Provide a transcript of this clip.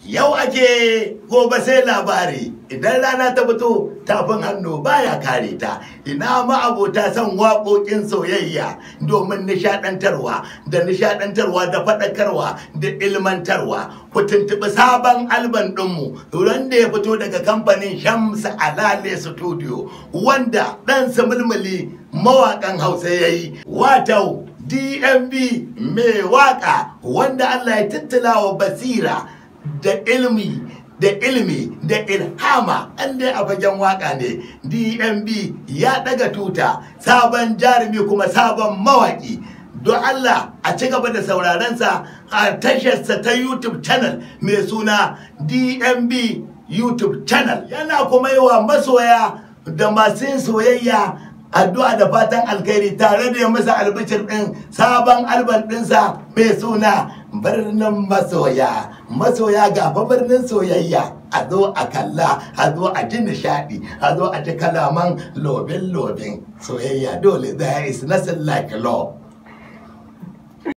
Yau ake gobe sai labari, idan rana ta fito tafin hannu baya kare ta. Ina ma abota son waƙoƙin soyayya domin nishaɗantarwa da faɗakarwa da ilmantarwa. Ku tuntuɓi sabon alban ɗinmu ran da ya fito daga kamfanin Shamsu Alale Studio wanda ɗan mulmuli mawaƙan Hausa ya yi. Wato DMB mai waƙa wanda Allah ya tattalawa basira da ilmi da ilhama an dai a fagen waka ne. DMB ya daga tuta, sabon jarumi kuma sabon mawaki. Don Allah a ci gaba da saurarensa a tasharsa ta YouTube channel mai suna DMB YouTube channel. Yana kuma yi wa masoya da masu yin soyayya addu'a da fatan alkhairi tare da masa albishir ɗin sabon alban ɗinsa mai suna birnin masoya gafa birnin soyayya. A zo a kalla, a zo a ji nishaɗi, a zo a ji kalaman lobin soyayya. Dole there is nothing like love.